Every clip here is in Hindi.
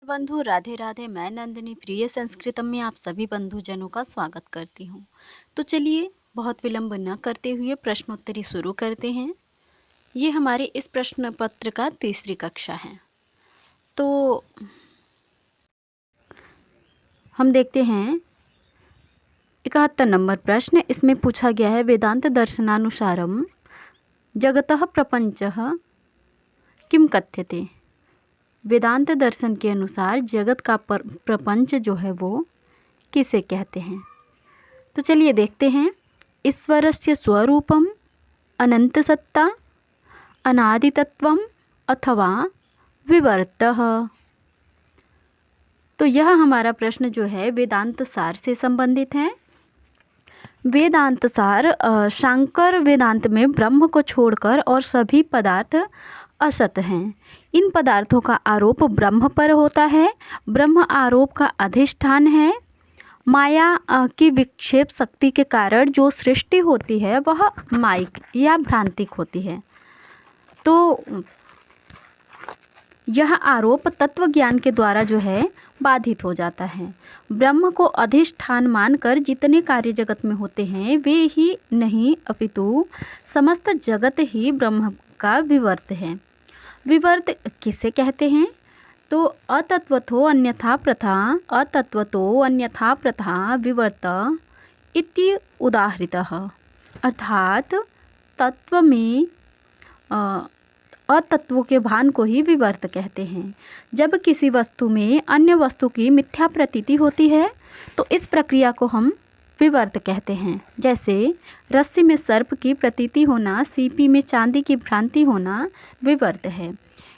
बंधु राधे राधे। मैं नंदिनी प्रिय संस्कृतम में आप सभी बंधुजनों का स्वागत करती हूँ। तो चलिए बहुत विलंब न करते हुए प्रश्नोत्तरी शुरू करते हैं। ये हमारे इस प्रश्न पत्र का तीसरी कक्षा है। तो हम देखते हैं 71 नंबर प्रश्न। इसमें पूछा गया है वेदांत दर्शनानुसारम जगतः प्रपंचः किम कथ्यते। वेदांत दर्शन के अनुसार जगत का प्रपंच जो है वो किसे कहते हैं। तो चलिए देखते हैं। ईश्वरस्य स्वरूपम अनंत सत्ता अनादितत्वम अथवा विवर्तः। तो यह हमारा प्रश्न जो है वेदांत सार से संबंधित है। वेदांत सार शांकर वेदांत में ब्रह्म को छोड़कर और सभी पदार्थ असत हैं। इन पदार्थों का आरोप ब्रह्म पर होता है। ब्रह्म आरोप का अधिष्ठान है। माया की विक्षेप शक्ति के कारण जो सृष्टि होती है वह माइक या भ्रांतिक होती है। तो यह आरोप तत्व ज्ञान के द्वारा जो है बाधित हो जाता है। ब्रह्म को अधिष्ठान मानकर जितने कार्य जगत में होते हैं वे ही नहीं अपितु समस्त जगत ही ब्रह्म का विवर्त है। विवर्त किसे कहते हैं? तो अतत्वतो अन्यथा प्रथा विवर्त इति उदाहृतः। अर्थात तत्व में अतत्वों के भान को ही विवर्त कहते हैं। जब किसी वस्तु में अन्य वस्तु की मिथ्या प्रतीति होती है तो इस प्रक्रिया को हम विवर्त कहते हैं। जैसे रस्सी में सर्प की प्रतीति होना, सीपी में चांदी की भ्रांति होना विवर्त है,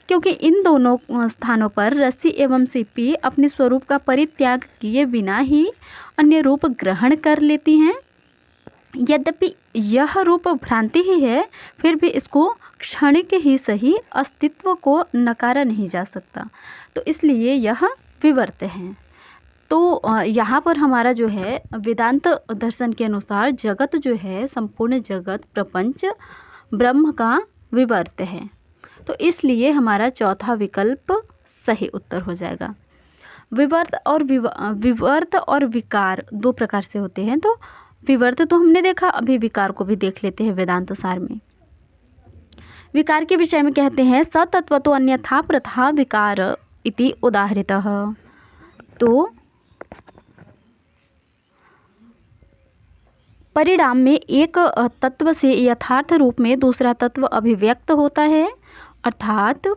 क्योंकि इन दोनों स्थानों पर रस्सी एवं सीपी अपने स्वरूप का परित्याग किए बिना ही अन्य रूप ग्रहण कर लेती हैं। यद्यपि यह रूप भ्रांति ही है, फिर भी इसको क्षणिक ही सही अस्तित्व को नकारा नहीं जा सकता, तो इसलिए यह विवर्त है। तो यहाँ पर हमारा जो है वेदांत दर्शन के अनुसार जगत जो है, संपूर्ण जगत प्रपंच ब्रह्म का विवर्त है। तो इसलिए हमारा चौथा विकल्प सही उत्तर हो जाएगा। विवर्त और विकार दो प्रकार से होते हैं। तो विवर्त तो हमने देखा, अभी विकार को भी देख लेते हैं। वेदांत सार में विकार के विषय में कहते हैं सतत्व तो अन्यथा प्रथा विकार इति उदाहृतः। तो परिणाम में एक तत्व से यथार्थ रूप में दूसरा तत्व अभिव्यक्त होता है। अर्थात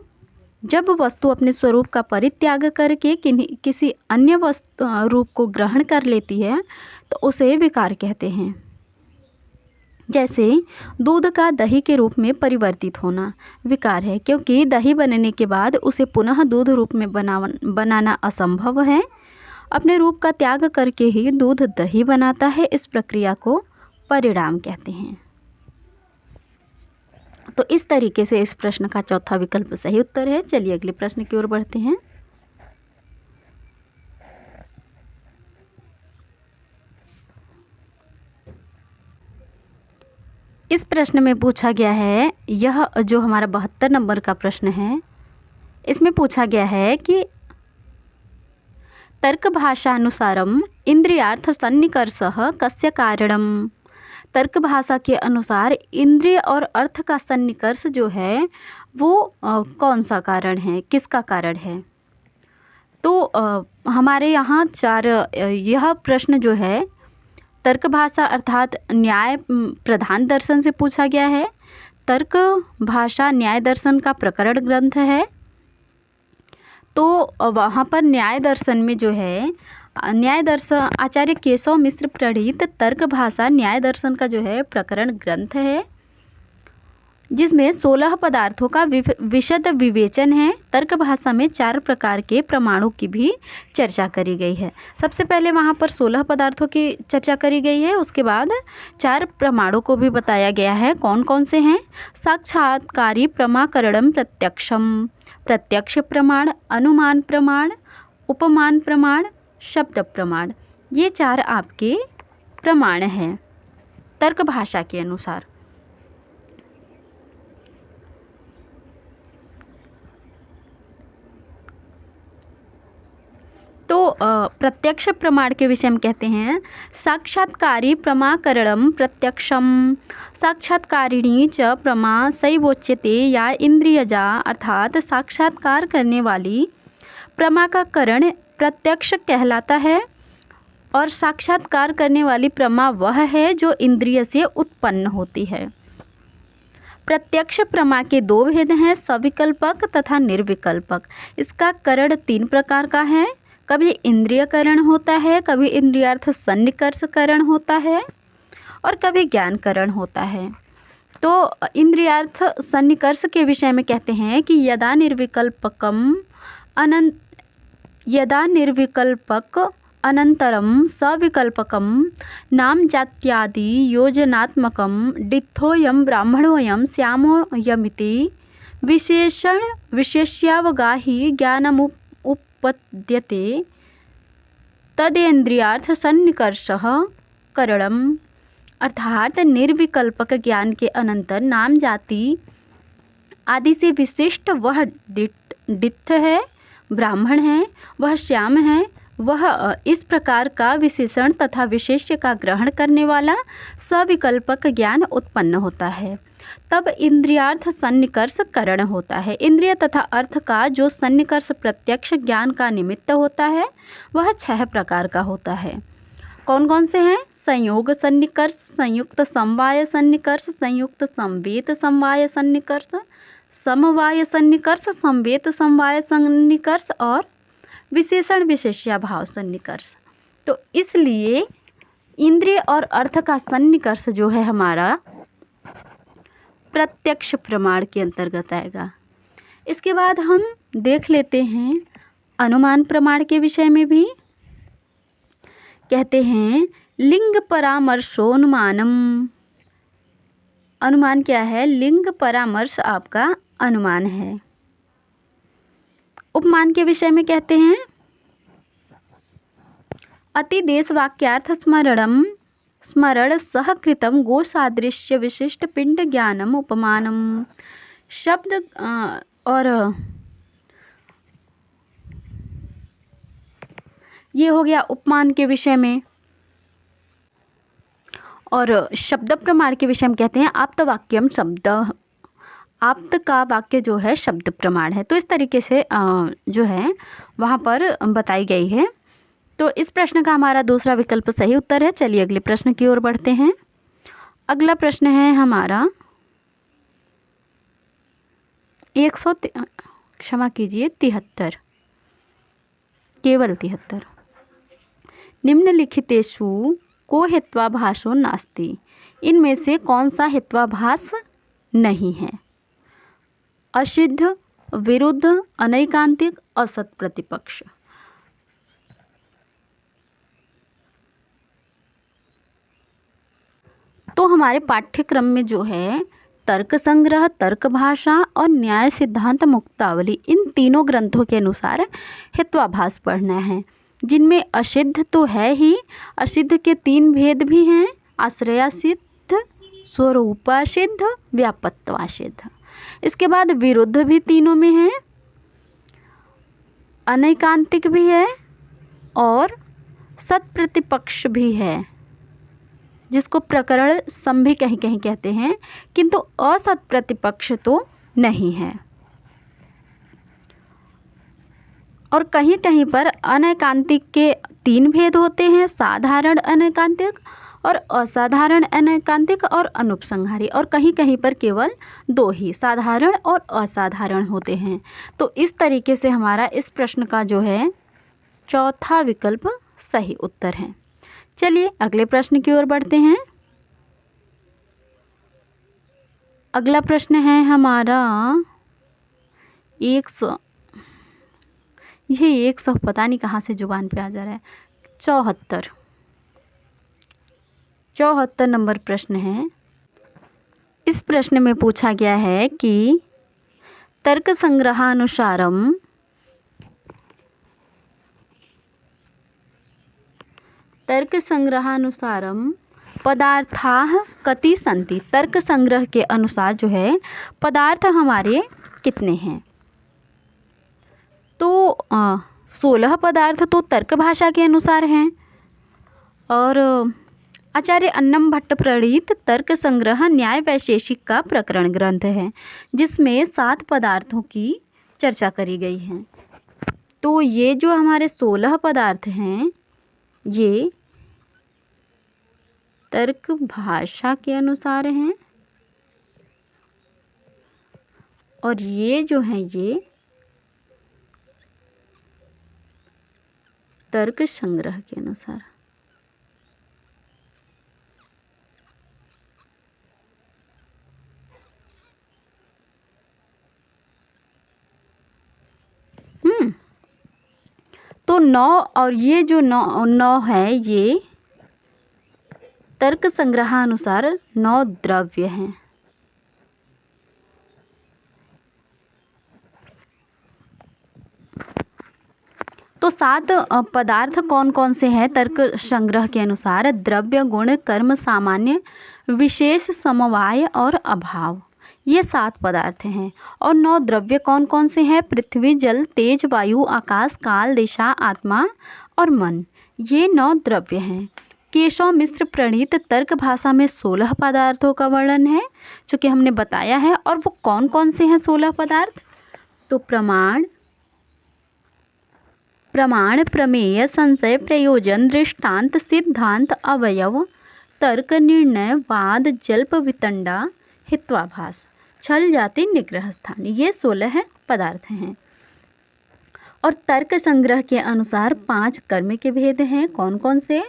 जब वस्तु अपने स्वरूप का परित्याग करके किसी अन्य वस्तु रूप को ग्रहण कर लेती है तो उसे विकार कहते हैं। जैसे दूध का दही के रूप में परिवर्तित होना विकार है, क्योंकि दही बनने के बाद उसे पुनः दूध रूप में बनाना असंभव है। अपने रूप का त्याग करके ही दूध दही बनाता है। इस प्रक्रिया को परिणाम कहते हैं। तो इस तरीके से इस प्रश्न का चौथा विकल्प सही उत्तर है। चलिए अगले प्रश्न की ओर बढ़ते हैं। इस प्रश्न में पूछा गया है, यह जो हमारा 72 नंबर का प्रश्न है, इसमें पूछा गया है कि तर्क भाषानुसारम इंद्रियार्थ सन्निकर्षः कस्य कारणम। तर्क भाषा के अनुसार इंद्रिय और अर्थ का सन्निकर्ष जो है वो कौन सा कारण है, किसका कारण है। तो हमारे यहाँ यह प्रश्न जो है तर्क भाषा अर्थात न्याय प्रधान दर्शन से पूछा गया है। तर्क भाषा न्याय दर्शन का प्रकरण ग्रंथ है। तो वहाँ पर न्याय दर्शन में जो है न्याय दर्शन आचार्य केशव मिश्र प्रणीत तर्क भाषा न्याय दर्शन का जो है प्रकरण ग्रंथ है, जिसमें 16 पदार्थों का विशद विवेचन है। तर्क भाषा में 4 प्रकार के प्रमाणों की भी चर्चा करी गई है। सबसे पहले वहाँ पर 16 पदार्थों की चर्चा करी गई है, उसके बाद 4 प्रमाणों को भी बताया गया है। कौन कौन से हैं? साक्षात्कारी प्रमाकरणम प्रत्यक्षम, प्रत्यक्ष प्रमाण, अनुमान प्रमाण, उपमान प्रमाण, शब्द प्रमाण। ये 4 आपके प्रमाण हैं तर्क भाषा के अनुसार। प्रत्यक्ष प्रमाण के विषय में कहते हैं साक्षात्कारी प्रमाकरणम प्रत्यक्षम साक्षात्कारिणी च प्रमा सैवोच्यते या इंद्रियजा, अर्थात साक्षात्कार करने वाली प्रमा का करण प्रत्यक्ष कहलाता है और साक्षात्कार करने वाली प्रमा वह है जो इंद्रिय से उत्पन्न होती है। प्रत्यक्ष प्रमा के दो भेद हैं, सविकल्पक तथा निर्विकल्पक। इसका करण तीन प्रकार का है, कभी इंद्रिय करण होता है, कभी इंद्रियार्थ सन्निकर्ष करण होता है और कभी ज्ञान करण होता है। तो इंद्रियार्थ सन्निकर्ष के विषय में कहते हैं कि यदा निर्विकल्पक अनंतरम सविकल्पकम नाम जात्यादि योजनात्मकम डित्थोयम ब्राह्मणोयम श्यामोयमिति विशेषण विशेष्यावगाही ज्ञानमुपपद्यते तदेन्द्रियार्थ सन्निकर्षः करणम, अर्थात निर्विकल्पक ज्ञान के अनंतर नाम जाति आदि से विशिष्ट वह डित्थ है, ब्राह्मण है, वह श्याम है, वह इस प्रकार का विशेषण तथा विशेष्य का ग्रहण करने वाला सविकल्पक ज्ञान उत्पन्न होता है, तब इंद्रियार्थ सन्निकर्ष करण होता है। इंद्रिय तथा अर्थ का जो सन्निकर्ष प्रत्यक्ष ज्ञान का निमित्त होता है वह 6 प्रकार का होता है। कौन कौन से हैं? संयोग सन्निकर्ष, संयुक्त समवाय सन्निकर्ष, संयुक्त संवेत समवाय सन्निकर्ष, समवाय सन्निकर्ष, संवेत समवाय सन्निकर्ष और विशेषण विशेष्याभाव सन्निकर्ष। तो इसलिए इंद्रिय और अर्थ का सन्निकर्ष जो है हमारा प्रत्यक्ष प्रमाण के अंतर्गत आएगा। इसके बाद हम देख लेते हैं अनुमान प्रमाण के विषय में भी। कहते हैं लिंग परामर्शोनुमानम। अनुमान क्या है? लिंग परामर्श आपका अनुमान है। उपमान के विषय में कहते हैं अतिदेश वाक्यार्थ स्मरण सहकृतम गो सादृश्य विशिष्ट पिंड ज्ञानम उपमानम। शब्द और ये हो गया उपमान के विषय में। और शब्द प्रमाण के विषय में कहते हैं आप्त वाक्यम शब्द। आप्त का वाक्य जो है शब्द प्रमाण है। तो इस तरीके से जो है वहाँ पर बताई गई है। तो इस प्रश्न का हमारा दूसरा विकल्प सही उत्तर है। चलिए अगले प्रश्न की ओर बढ़ते हैं। अगला प्रश्न है हमारा 73, केवल 73। निम्नलिखितेषु को हेत्वाभासो नास्ति। इनमें से कौन सा हेत्वाभास नहीं है? असिद्ध, विरुद्ध, अनैकांतिक, असत प्रतिपक्ष। तो हमारे पाठ्यक्रम में जो है तर्क संग्रह, तर्क भाषा और न्याय सिद्धांत मुक्तावली, इन तीनों ग्रंथों के अनुसार हेत्वाभास पढ़ना है, जिनमें असिद्ध तो है ही, असिद्ध के 3 भेद भी हैं, आश्रयासिद्ध, स्वरूपासिद्ध, व्यापत्वासिद्ध। इसके बाद विरुद्ध भी तीनों में है, अनैकांतिक भी है और सत प्रतिपक्ष भी है, जिसको प्रकरण सम भी कहीं कहीं कहते हैं, किंतु असत प्रतिपक्ष तो नहीं है। और कहीं कहीं पर अनैकांतिक के 3 भेद होते हैं, साधारण अनैकांतिक और असाधारण अनैकांतिक और अनुपसंहारी। और कहीं कहीं पर केवल 2 ही, साधारण और असाधारण होते हैं। तो इस तरीके से हमारा इस प्रश्न का जो है चौथा विकल्प सही उत्तर है। चलिए अगले प्रश्न की ओर बढ़ते हैं। अगला प्रश्न है हमारा 100, ये 100 पता नहीं कहाँ से जुबान पे आ जा रहा है। 74 नंबर प्रश्न है। इस प्रश्न में पूछा गया है कि तर्क संग्रहानुसारम पदार्थाः कति सन्ति। तर्क संग्रह के अनुसार जो है पदार्थ हमारे कितने हैं? तो 16 पदार्थ तो तर्क भाषा के अनुसार हैं। और आचार्य अन्नम भट्ट प्रणीत तर्क संग्रह न्याय वैशेषिक का प्रकरण ग्रंथ है, जिसमें 7 पदार्थों की चर्चा करी गई है। तो ये जो हमारे 16 पदार्थ हैं, ये तर्क भाषा के अनुसार हैं, और ये जो हैं ये तर्क संग्रह के अनुसार। तो 9 और ये जो 9 है, ये तर्क संग्रहानुसार 9 द्रव्य हैं। तो 7 पदार्थ कौन कौन से हैं तर्क संग्रह के अनुसार? द्रव्य, गुण, कर्म, सामान्य, विशेष, समवाय और अभाव, ये 7 पदार्थ हैं। और 9 द्रव्य कौन कौन से हैं? पृथ्वी, जल, तेज, वायु, आकाश, काल, दिशा, आत्मा और मन, ये 9 द्रव्य हैं। केशव मिश्र प्रणीत तर्क भाषा में 16 पदार्थों का वर्णन है, जो कि हमने बताया है। और वो कौन कौन से हैं 16 पदार्थ? तो प्रमाण, प्रमेय, संशय, प्रयोजन, दृष्टांत, सिद्धांत, अवयव, तर्क, निर्णय, वाद, जल्प, वितंडा, हित्वाभास, छल, जाति, निग्रह स्थान, ये 16 पदार्थ हैं। और तर्क संग्रह के अनुसार 5 कर्म के भेद हैं। कौन कौन से?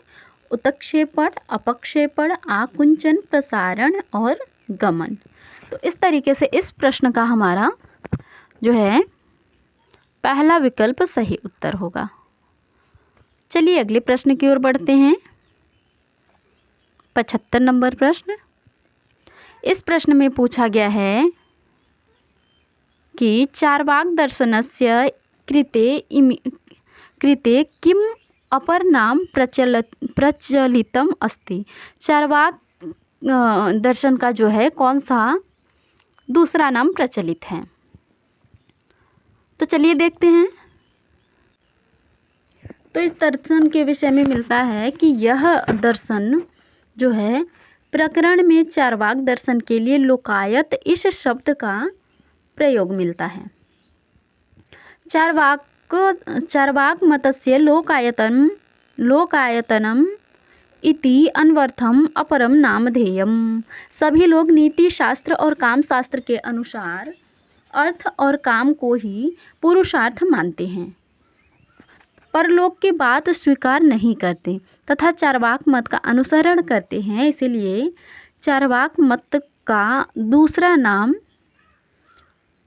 उत्क्षेपण, अपक्षेपण, आकुंचन, प्रसारण और गमन। तो इस तरीके से इस प्रश्न का हमारा जो है पहला विकल्प सही उत्तर होगा। चलिए अगले प्रश्न की ओर बढ़ते हैं। 75 नंबर प्रश्न। इस प्रश्न में पूछा गया है कि चार्वाक दर्शनस्य कृते किम अपर नाम प्रचलितम अस्ति। चार्वाक दर्शन का जो है कौन सा दूसरा नाम प्रचलित है? तो चलिए देखते हैं। तो इस दर्शन के विषय में मिलता है कि यह दर्शन जो है प्रकरण में चार्वाक दर्शन के लिए लोकायत इस शब्द का प्रयोग मिलता है। चार्वाक मतस्य लोकायतनम इति अन्वर्थम अपरम नामधेयम। सभी लोग नीति शास्त्र और काम शास्त्र के अनुसार अर्थ और काम को ही पुरुषार्थ मानते हैं, परलोक की बात स्वीकार नहीं करते तथा चार्वाक मत का अनुसरण करते हैं। इसलिए चार्वाक मत का दूसरा नाम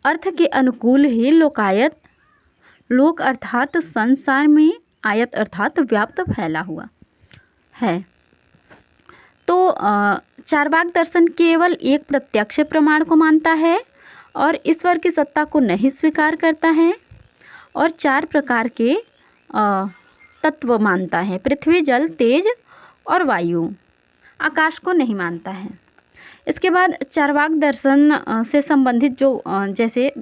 अर्थ के अनुकूल ही लोकायत, लोक अर्थात संसार में, आयत अर्थात व्याप्त फैला हुआ है। तो चार्वाक दर्शन केवल एक प्रत्यक्ष प्रमाण को मानता है और ईश्वर की सत्ता को नहीं स्वीकार करता है, और 4 प्रकार के तत्व मानता है। पृथ्वी, जल, तेज और वायु, आकाश को नहीं मानता है। इसके बाद चार्वाक दर्शन से संबंधित जो जैसे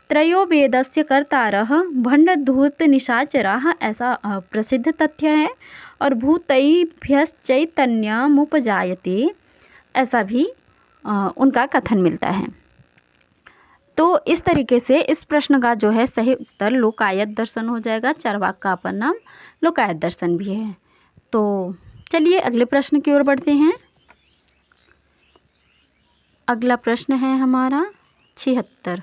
त्रयो वेदस्य कर्तारः भंडधूत निशाचराः, ऐसा प्रसिद्ध तथ्य है। और भूतैभ्यश्चैतन्यमुपजायते, ऐसा भी उनका कथन मिलता है। तो इस तरीके से इस प्रश्न का जो है सही उत्तर लोकायत दर्शन हो जाएगा। चार्वाक का अपर नाम लोकायत दर्शन भी है। तो चलिए अगले प्रश्न की ओर बढ़ते हैं। अगला प्रश्न है हमारा 76।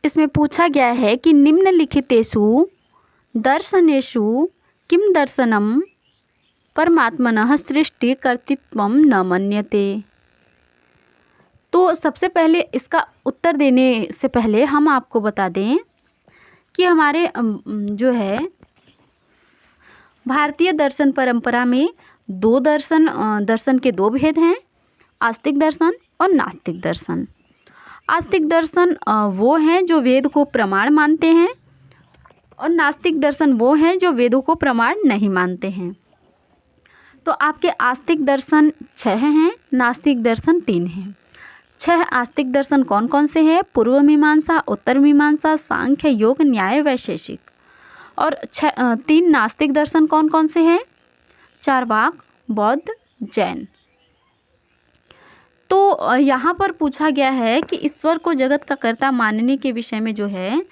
इसमें पूछा गया है कि निम्नलिखितेषु दर्शनेषु किम दर्शनम परमात्मनः सृष्टि कर्तृत्वम न मन्यते। तो सबसे पहले इसका उत्तर देने से पहले हम आपको बता दें कि हमारे जो है भारतीय दर्शन परंपरा में 2 दर्शन के 2 भेद हैं, आस्तिक दर्शन और नास्तिक दर्शन। आस्तिक दर्शन वो हैं जो वेद को प्रमाण मानते हैं, और नास्तिक दर्शन वो हैं जो वेदों को प्रमाण नहीं मानते हैं। तो आपके आस्तिक दर्शन 6 हैं, नास्तिक दर्शन 3 हैं। 6 आस्तिक दर्शन कौन कौन से हैं? पूर्व मीमांसा, उत्तर मीमांसा, सांख्य, योग, न्याय, वैशेषिक। और 3 नास्तिक दर्शन कौन कौन से हैं? चार्वाक, बौद्ध, जैन। तो यहाँ पर पूछा गया है कि ईश्वर को जगत का कर्ता मानने के विषय में जो है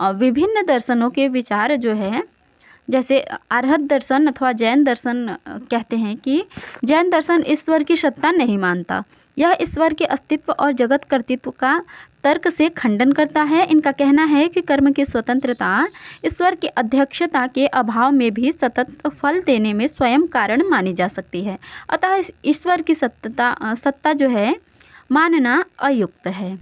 विभिन्न दर्शनों के विचार जो है, जैसे अरहत दर्शन अथवा जैन दर्शन कहते हैं कि जैन दर्शन ईश्वर की सत्ता नहीं मानता। यह ईश्वर के अस्तित्व और जगत कर्तृत्व का तर्क से खंडन करता है। इनका कहना है कि कर्म की स्वतंत्रता ईश्वर की अध्यक्षता के अभाव में भी सतत फल देने में स्वयं कारण मानी जा सकती है। अतः ईश्वर की सत्ता जो है मानना अयुक्त है।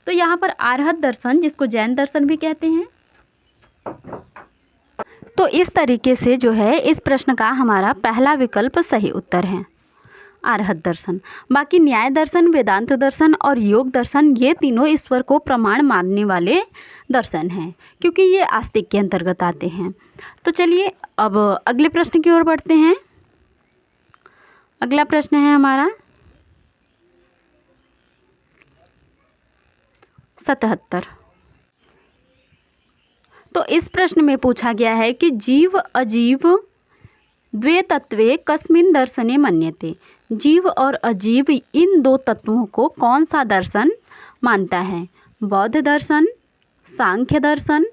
तो यहाँ पर अरहत दर्शन, जिसको जैन दर्शन भी कहते हैं, तो इस तरीके से जो है इस प्रश्न का हमारा पहला विकल्प सही उत्तर है, अरहत दर्शन। बाकी न्याय दर्शन, वेदांत दर्शन और योग दर्शन, ये तीनों ईश्वर को प्रमाण मानने वाले दर्शन हैं, क्योंकि ये आस्तिक के अंतर्गत आते हैं। तो चलिए अब अगले प्रश्न की ओर बढ़ते हैं। अगला प्रश्न है हमारा 77। तो इस प्रश्न में पूछा गया है कि जीव अजीव द्वे तत्वे कस्मिन् दर्शने मन्यते। जीव और अजीव इन दो तत्वों को कौन सा दर्शन मानता है? बौद्ध दर्शन, सांख्य दर्शन,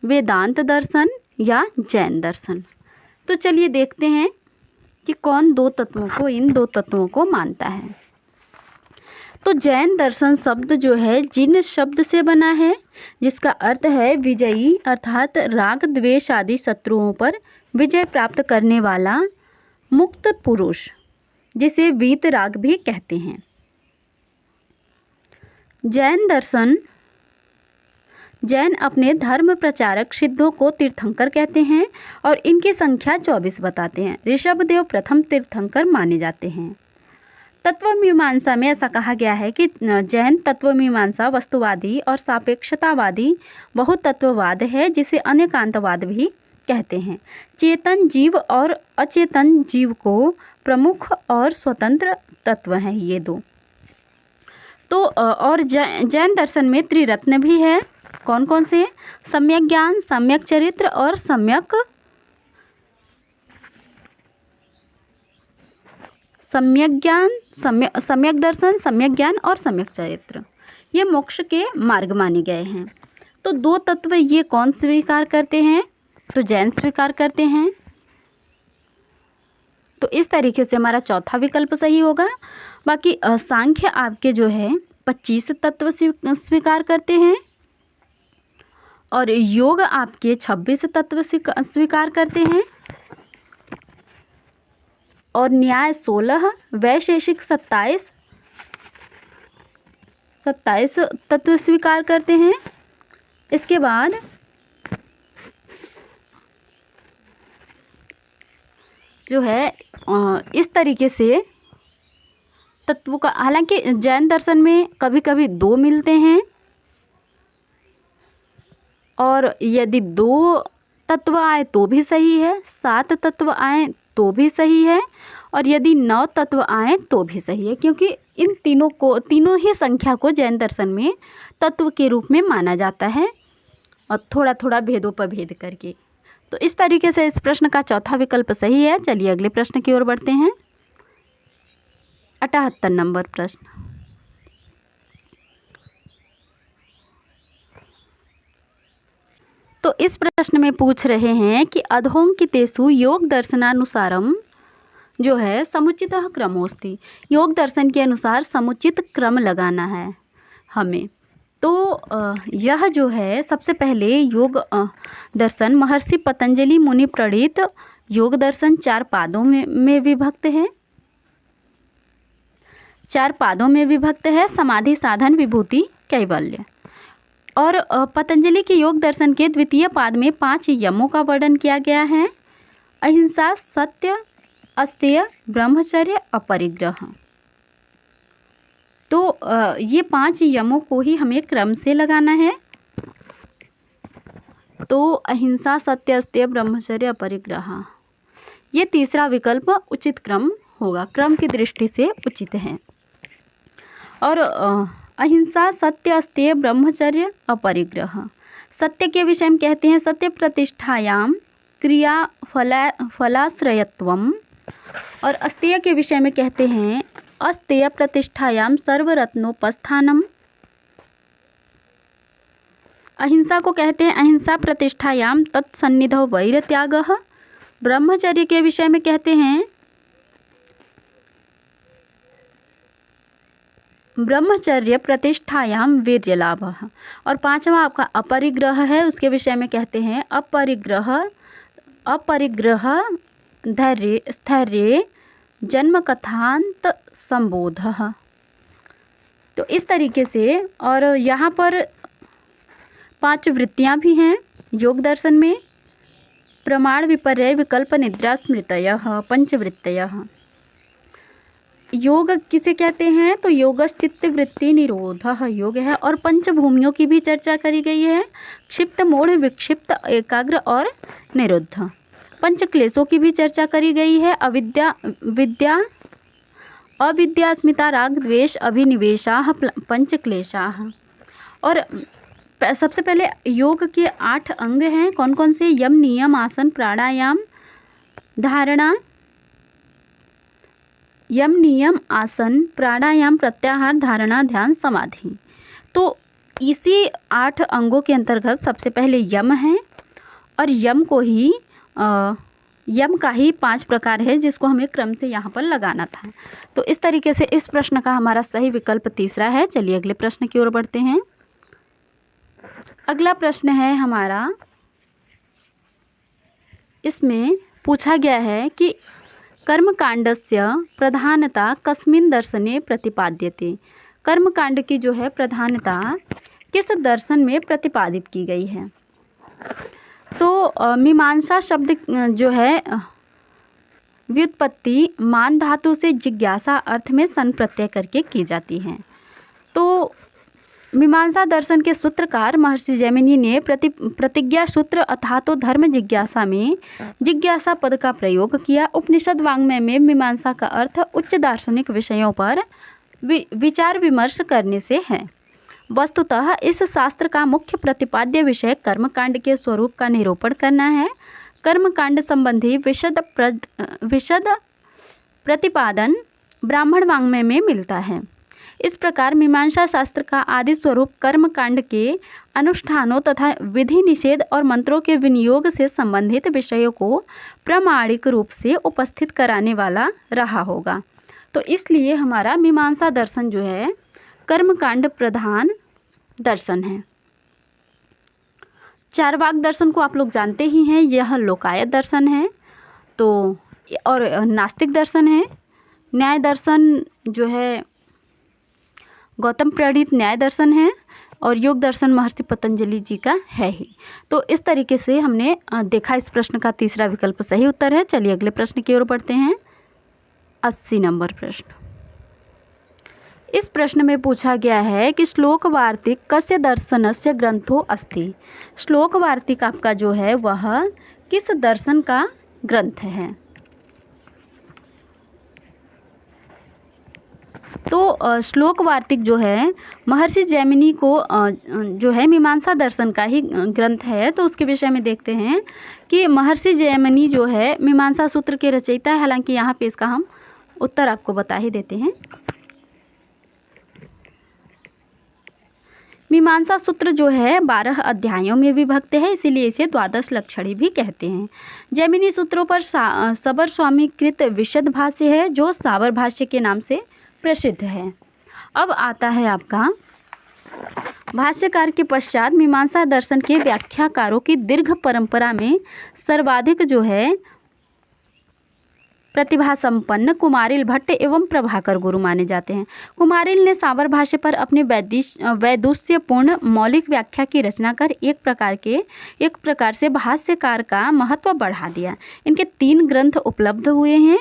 वेदांत दर्शन या जैन दर्शन। तो चलिए देखते हैं कि कौन इन दो तत्वों को मानता है। तो जैन दर्शन शब्द जो है जिन शब्द से बना है, जिसका अर्थ है विजयी, अर्थात राग द्वेष आदि शत्रुओं पर विजय प्राप्त करने वाला मुक्त पुरुष, जिसे वीतराग भी कहते हैं। जैन अपने धर्म प्रचारक सिद्धों को तीर्थंकर कहते हैं और इनकी संख्या 24 बताते हैं। ऋषभदेव प्रथम तीर्थंकर माने जाते हैं। तत्व मीमांसा में ऐसा कहा गया है कि जैन तत्व मीमांसा वस्तुवादी और सापेक्षतावादी बहुतत्ववाद है, जिसे अनेकांतवाद भी कहते हैं। चेतन जीव और अचेतन जीव को प्रमुख और स्वतंत्र तत्व हैं ये दो। तो और जैन दर्शन में त्रिरत्न भी है। कौन कौन से? सम्यक ज्ञान, सम्यक चरित्र और सम्यक दर्शन, सम्यक ज्ञान और सम्यक चरित्र, ये मोक्ष के मार्ग माने गए हैं। तो दो तत्व ये कौन स्वीकार करते हैं? तो जैन स्वीकार करते हैं। तो इस तरीके से हमारा चौथा विकल्प सही होगा। बाकी सांख्य आपके जो है 25 तत्व स्वीकार करते हैं और योग आपके 26 तत्व स्वीकार करते हैं और न्याय 16, वैशेषिक 27 तत्व स्वीकार करते हैं। इसके बाद जो है इस तरीके से तत्वों का, हालांकि जैन दर्शन में कभी कभी 2 मिलते हैं और यदि 2 तत्व आए तो भी सही है, 7 तत्व आए तो भी सही है और यदि 9 तत्व आए तो भी सही है, क्योंकि इन तीनों ही संख्या को जैन दर्शन में तत्व के रूप में माना जाता है और थोड़ा थोड़ा भेदों पर भेद करके। तो इस तरीके से इस प्रश्न का चौथा विकल्प सही है। चलिए अगले प्रश्न की ओर बढ़ते हैं। 78 नंबर प्रश्न। तो इस प्रश्न में पूछ रहे हैं कि अधोंकितेषु योग दर्शनानुसारम जो है समुचित क्रमोस्ति। योग दर्शन के अनुसार समुचित क्रम लगाना है हमें। तो यह जो है सबसे पहले योग दर्शन महर्षि पतंजलि मुनि प्रणीत योग दर्शन 4 पादों में विभक्त है। 4 पादों में विभक्त है। समाधि, साधन, विभूति, कैवल्य। और पतंजलि के योग दर्शन के द्वितीय पाद में 5 यमों का वर्णन किया गया है। अहिंसा, सत्य, अस्तेय, ब्रह्मचर्य, अपरिग्रह। तो ये 5 यमों को ही हमें क्रम से लगाना है। तो अहिंसा, सत्य, अस्तेय, ब्रह्मचर्य, अपरिग्रह, ये तीसरा विकल्प उचित क्रम होगा, क्रम की दृष्टि से उचित है। और अहिंसा, सत्य, अस्तेय, ब्रह्मचर्य, अपरिग्रह। सत्य के विषय में कहते हैं सत्य प्रतिष्ठायाम क्रिया फलाश्रयत्वम। और अस्तेय के विषय में कहते हैं अस्तेय प्रतिष्ठायाम सर्वरत्नोपस्थानम। अहिंसा को कहते हैं अहिंसा प्रतिष्ठायाम तत्सन्निधौ वैरत्यागः। ब्रह्मचर्य के विषय में कहते हैं ब्रह्मचर्य प्रतिष्ठायाम वीर्यलाभः। और पांचवा आपका अपरिग्रह है, उसके विषय में कहते हैं अपरिग्रह धैर्य स्थैर्य जन्म कथांत संबोधः। तो इस तरीके से, और यहाँ पर 5 वृत्तियाँ भी हैं योग दर्शन में। प्रमाण, विपर्यय, विकल्प, निद्रा, स्मृतयः, पंचवृत्तयः। योग किसे कहते हैं तो योगश्चित्त वृत्ति निरोधः योग है। और पंचभूमियों की भी चर्चा करी गई है, क्षिप्त, मूढ़, विक्षिप्त, एकाग्र और निरुद्ध। पंच क्लेशों की भी चर्चा करी गई है, अविद्या, अस्मिता, राग, द्वेष, अभिनिवेशाः, पंच क्लेशाः। और सबसे पहले योग के 8 अंग हैं, कौन कौन से? यम, नियम, आसन, प्राणायाम, धारणा। यम, नियम, आसन, प्राणायाम, प्रत्याहार, धारणा, ध्यान, समाधि। तो इसी 8 अंगों के अंतर्गत सबसे पहले यम है, और यम का ही 5 प्रकार है जिसको हमें क्रम से यहाँ पर लगाना था। तो इस तरीके से इस प्रश्न का हमारा सही विकल्प तीसरा है। चलिए अगले प्रश्न की ओर बढ़ते हैं। अगला प्रश्न है हमारा, इसमें पूछा गया है कि कर्मकांडस्य प्रधानता कस्मिन् दर्शने प्रतिपाद्यते। कर्मकांड की जो है प्रधानता किस दर्शन में प्रतिपादित की गई है? तो मीमांसा शब्द जो है व्युत्पत्ति मान धातु से जिज्ञासा अर्थ में सन प्रत्यय करके की जाती है। तो मीमांसा दर्शन के सूत्रकार महर्षि जैमिनी ने प्रतिज्ञा सूत्र अथातो धर्म जिज्ञासा में जिज्ञासा पद का प्रयोग किया। उपनिषद वाङ्मय में मीमांसा का अर्थ उच्च दार्शनिक विषयों पर विचार विमर्श करने से है। वस्तुतः इस शास्त्र का मुख्य प्रतिपाद्य विषय कर्मकांड के स्वरूप का निरूपण करना है। कर्मकांड संबंधी विशद प्रतिपादन ब्राह्मण वाङ्मय में मिलता है। इस प्रकार मीमांसा शास्त्र का आदि स्वरूप कर्मकांड के अनुष्ठानों तथा विधि निषेध और मंत्रों के विनियोग से संबंधित विषयों को प्रामाणिक रूप से उपस्थित कराने वाला रहा होगा। तो इसलिए हमारा मीमांसा दर्शन जो है कर्मकांड प्रधान दर्शन है। चारवाक दर्शन को आप लोग जानते ही हैं, यह लोकायत दर्शन है। तो और नास्तिक दर्शन है। न्याय दर्शन जो है गौतम प्रणीत न्याय दर्शन है, और योग दर्शन महर्षि पतंजलि जी का है ही। तो इस तरीके से हमने देखा इस प्रश्न का तीसरा विकल्प सही उत्तर है। चलिए अगले प्रश्न की ओर बढ़ते हैं। 80 नंबर प्रश्न। इस प्रश्न में पूछा गया है कि श्लोक वार्तिक कस्य दर्शनस्य ग्रंथो अस्ति। श्लोक वार्तिक आपका जो है वह किस दर्शन का ग्रंथ है? तो श्लोक वार्तिक जो है महर्षि जैमिनी को जो है मीमांसा दर्शन का ही ग्रंथ है। तो उसके विषय में देखते हैं कि महर्षि जैमिनी जो है मीमांसा सूत्र के रचयिता है। हालांकि यहाँ पे इसका हम उत्तर आपको बता ही देते हैं। मीमांसा सूत्र जो है 12 अध्यायों में विभक्त है, इसीलिए इसे द्वादश लक्षणी भी कहते हैं। जैमिनी सूत्रों पर सबर स्वामी कृत विशद भाष्य है जो साबर भाष्य के नाम से प्रसिद्ध है। अब आता है आपका भाष्यकार के पश्चात मीमांसा दर्शन के व्याख्याकारों की दीर्घ परंपरा में सर्वाधिक जो है प्रतिभा संपन्न कुमारिल भट्ट एवं प्रभाकर गुरु माने जाते हैं। कुमारिल ने साबर भाष्य पर अपने वैदुष्यपूर्ण मौलिक व्याख्या की रचना कर एक प्रकार से भाष्यकार का महत्व बढ़ा दिया। इनके 3 ग्रंथ उपलब्ध हुए हैं।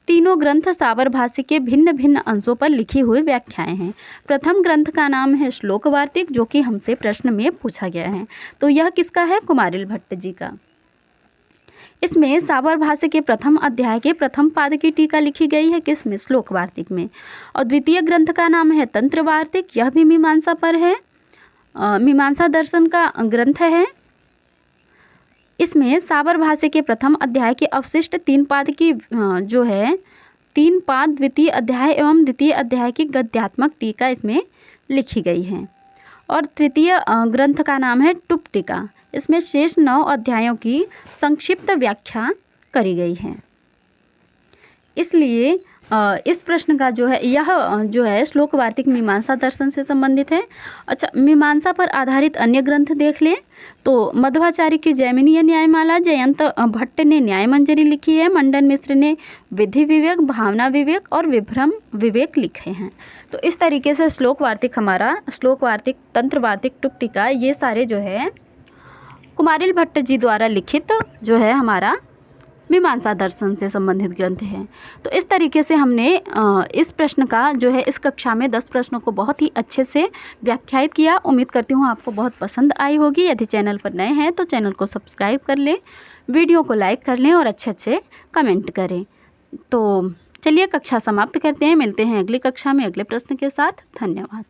तीनों ग्रंथ साबर भाष्य के भिन्न भिन्न अंशों पर लिखी हुई व्याख्याएं हैं। प्रथम ग्रंथ का नाम है श्लोक वार्तिक, जो कि हमसे प्रश्न में पूछा गया है। तो यह किसका है? कुमारिल भट्ट जी का। इसमें साबर भाष्य के प्रथम अध्याय के प्रथम पाद की टीका लिखी गई है, किसमें? श्लोक वार्तिक में। और द्वितीय ग्रंथ का नाम है तंत्र वार्तिक, यह भी मीमांसा पर है, मीमांसा दर्शन का ग्रंथ है। इसमें साबर भाष्य के प्रथम अध्याय के अवशिष्ट 3 पाद की जो है 3 पाद द्वितीय अध्याय एवं द्वितीय अध्याय की गद्यात्मक टीका इसमें लिखी गई है। और तृतीय ग्रंथ का नाम है टुप टीका, इसमें शेष 9 अध्यायों की संक्षिप्त व्याख्या करी गई है। इसलिए इस प्रश्न का जो है यह जो है श्लोक वार्तिक मीमांसा दर्शन से संबंधित है। अच्छा, मीमांसा पर आधारित अन्य ग्रंथ देख लें तो मध्वाचार्य की जैमिनीय न्यायमाला, जयंत भट्ट ने न्याय मंजरी लिखी है, मंडन मिश्र ने विधि विवेक, भावना विवेक और विभ्रम विवेक लिखे हैं। तो इस तरीके से श्लोक वार्तिक हमारा श्लोक वार्तिक, तंत्र वार्तिक, टुक टीका, ये सारे जो है कुमारिल भट्ट जी द्वारा लिखित जो है हमारा मीमांसा दर्शन से संबंधित ग्रंथ हैं। तो इस तरीके से हमने इस प्रश्न का जो है इस कक्षा में 10 प्रश्नों को बहुत ही अच्छे से व्याख्यायित किया। उम्मीद करती हूँ आपको बहुत पसंद आई होगी। यदि चैनल पर नए हैं तो चैनल को सब्सक्राइब कर लें, वीडियो को लाइक कर लें और अच्छे कमेंट करें। तो चलिए कक्षा समाप्त करते हैं, मिलते हैं अगली कक्षा में अगले प्रश्न के साथ। धन्यवाद।